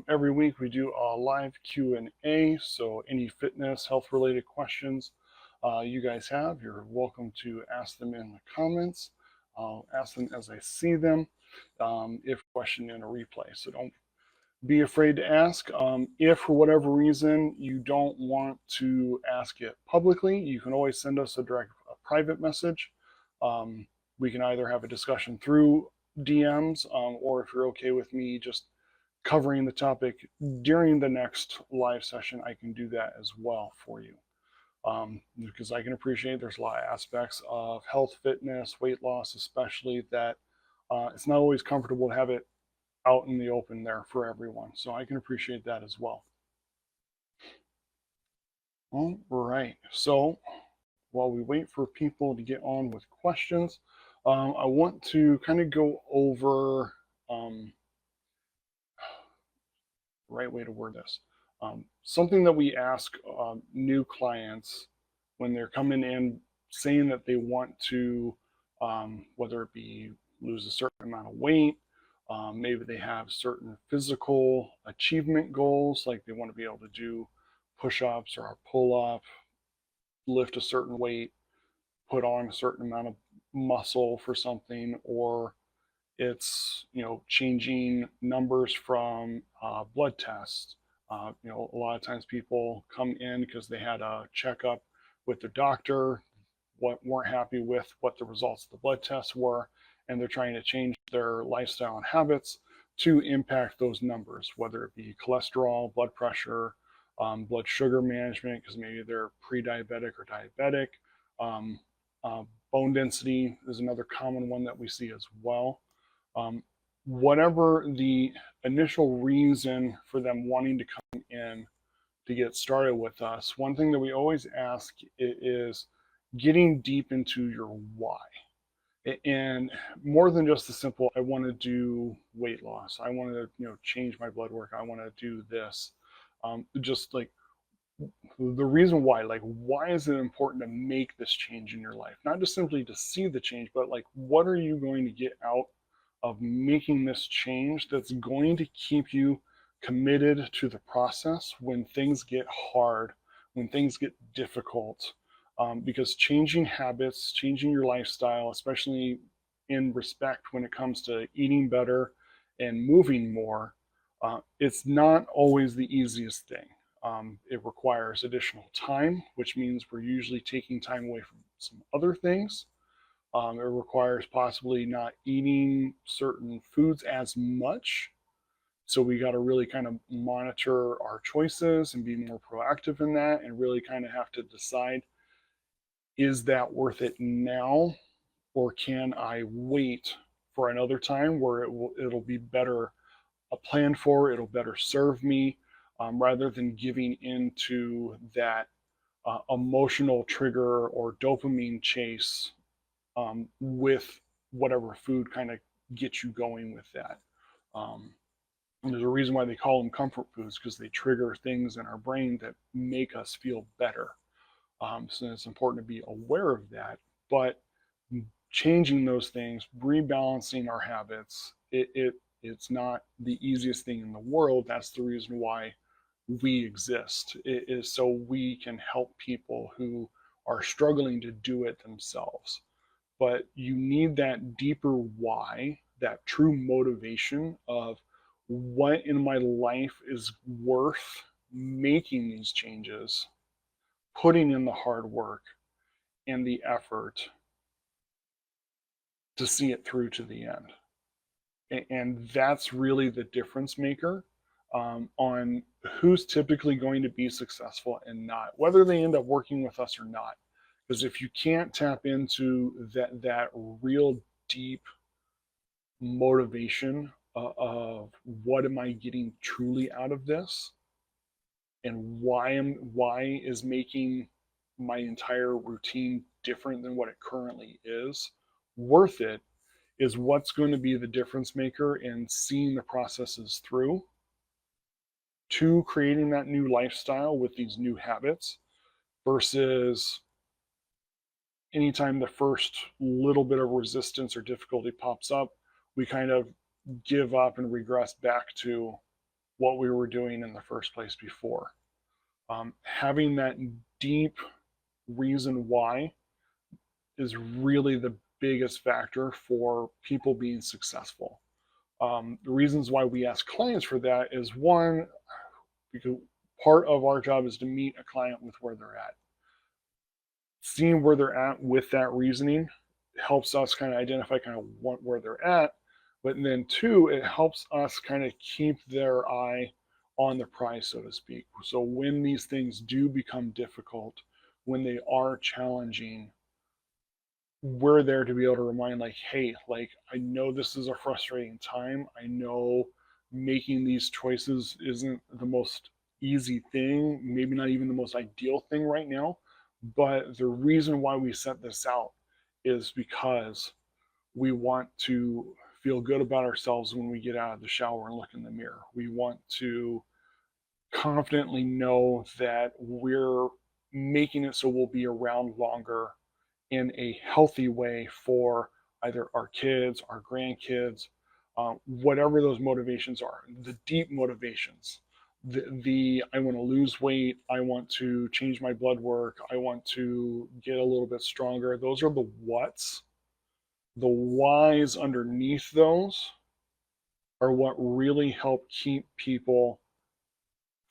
Every week we do a live Q&A, so any fitness, health-related questions you guys have, you're welcome to ask them in the comments. I'll ask them as I see them, if question in a replay. So don't be afraid to ask. If for whatever reason you don't want to ask it publicly, you can always send us a private message. We can either have a discussion through DMs, or if you're okay with me just covering the topic during the next live session, I can do that as well for you. Because I can appreciate there's a lot of aspects of health, fitness, weight loss, especially that it's not always comfortable to have it out in the open there for everyone. So I can appreciate that as well. All right. So while we wait for people to get on with questions, I want to kind of go over right way to word this. Something that we ask new clients when they're coming in saying that they want to, whether it be lose a certain amount of weight, maybe they have certain physical achievement goals, like they want to be able to do push-ups or a pull-up, lift a certain weight, put on a certain amount of muscle for something, or it's changing numbers from blood tests. A lot of times people come in because they had a checkup with their doctor, weren't happy with what the results of the blood tests were, and they're trying to change their lifestyle and habits to impact those numbers, whether it be cholesterol, blood pressure, blood sugar management, because maybe they're pre-diabetic or diabetic. Bone density is another common one that we see as well. Whatever the initial reason for them wanting to come in to get started with us, one thing that we always ask is getting deep into your why. And more than just the simple, I want to do weight loss, I want to change my blood work, I want to do this. Just like the reason why, like why is it important to make this change in your life? Not just simply to see the change, but like what are you going to get out of making this change that's going to keep you committed to the process when things get hard, when things get difficult. Because changing habits, changing your lifestyle, especially in respect when it comes to eating better and moving more, it's not always the easiest thing. It requires additional time, which means we're usually taking time away from some other things. It requires possibly not eating certain foods as much. So we got to really kind of monitor our choices and be more proactive in that, and really kind of have to decide, is that worth it now, or can I wait for another time where it'll be better planned for, it'll better serve me, rather than giving into that emotional trigger or dopamine chase with whatever food kind of gets you going with that. And there's a reason why they call them comfort foods, because they trigger things in our brain that make us feel better. So it's important to be aware of that. But changing those things, rebalancing our habits, it's not the easiest thing in the world. That's the reason why we exist. It is so we can help people who are struggling to do it themselves. But you need that deeper why, that true motivation of what in my life is worth making these changes, putting in the hard work and the effort to see it through to the end. And that's really the difference maker on who's typically going to be successful and not, whether they end up working with us or not. Because if you can't tap into that real deep motivation of what am I getting truly out of this, and why is making my entire routine different than what it currently is worth it, is what's going to be the difference maker in seeing the processes through to creating that new lifestyle with these new habits, versus anytime the first little bit of resistance or difficulty pops up, we kind of give up and regress back to what we were doing in the first place before. Having that deep reason why is really the biggest factor for people being successful. The reasons why we ask clients for that is one, because part of our job is to meet a client with where they're at. Seeing where they're at with that reasoning helps us kind of identify kind of where they're at. But then two, it helps us kind of keep their eye on the prize, so to speak. So when these things do become difficult, when they are challenging, we're there to be able to remind, like, hey, like, I know this is a frustrating time. I know making these choices isn't the most easy thing, maybe not even the most ideal thing right now. But the reason why we set this out is because we want to feel good about ourselves when we get out of the shower and look in the mirror. We want to confidently know that we're making it so we'll be around longer in a healthy way for either our kids, our grandkids, whatever those motivations are, the deep motivations. The I want to lose weight, I want to change my blood work, I want to get a little bit stronger. Those are the what's. The whys underneath those are what really help keep people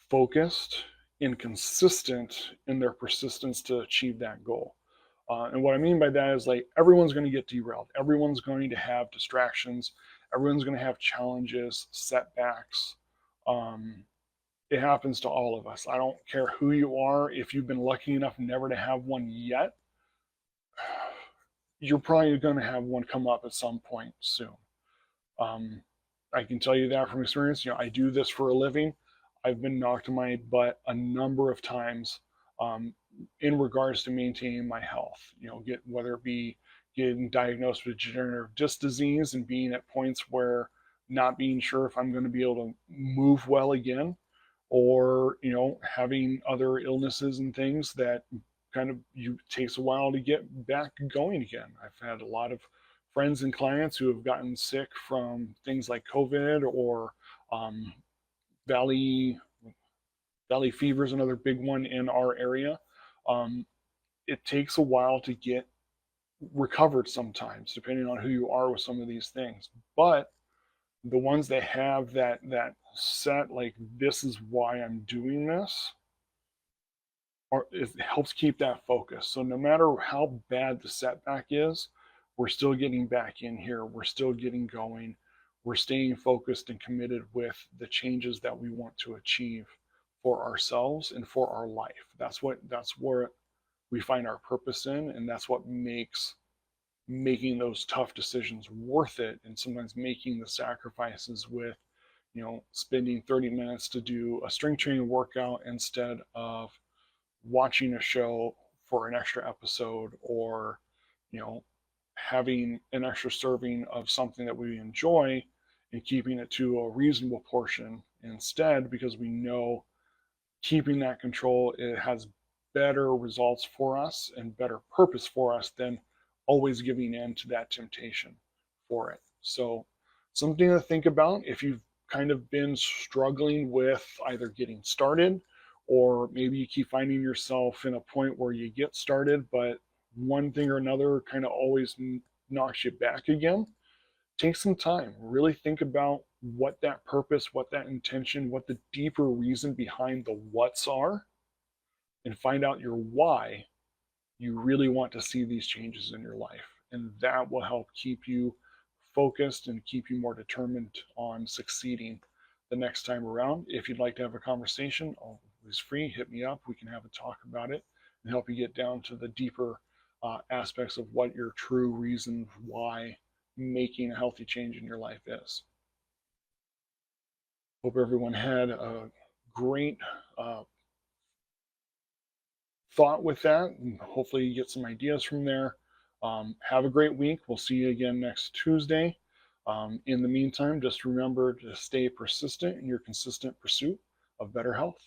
focused and consistent in their persistence to achieve that goal. And what I mean by that is, like, everyone's going to get derailed. Everyone's going to have distractions. Everyone's going to have challenges, setbacks. It happens to all of us. I don't care who you are. If you've been lucky enough never to have one yet, you're probably going to have one come up at some point soon. I can tell you that from experience. You know, I do this for a living. I've been knocked on my butt a number of times in regards to maintaining my health. You know, whether it be getting diagnosed with degenerative disc disease and being at points where not being sure if I'm going to be able to move well again, or, you know, having other illnesses and things that kind of takes a while to get back going again. I've had a lot of friends and clients who have gotten sick from things like COVID or valley fever is another big one in our area. It takes a while to get recovered sometimes, depending on who you are with some of these things. But the ones that have that set, like, this is why I'm doing this, it helps keep that focus. So no matter how bad the setback is, we're still getting back in here. We're still getting going. We're staying focused and committed with the changes that we want to achieve for ourselves and for our life. That's where we find our purpose in, and that's what makes making those tough decisions worth it, and sometimes making the sacrifices with, you know, spending 30 minutes to do a strength training workout instead of watching a show for an extra episode, or, you know, having an extra serving of something that we enjoy and keeping it to a reasonable portion instead, because we know keeping that control, it has better results for us and better purpose for us than always giving in to that temptation for it. So something to think about if you've kind of been struggling with either getting started, or maybe you keep finding yourself in a point where you get started, but one thing or another kind of always knocks you back again. Take some time, really think about what that purpose, what that intention, what the deeper reason behind the what's are, and find out your why you really want to see these changes in your life. And that will help keep you focused and keep you more determined on succeeding the next time around. If you'd like to have a conversation, always free, hit me up. We can have a talk about it and help you get down to the deeper aspects of what your true reason why making a healthy change in your life is. Hope everyone had a great thought with that, and hopefully you get some ideas from there. Have a great week. We'll see you again next Tuesday. In the meantime, just remember to stay persistent in your consistent pursuit of better health.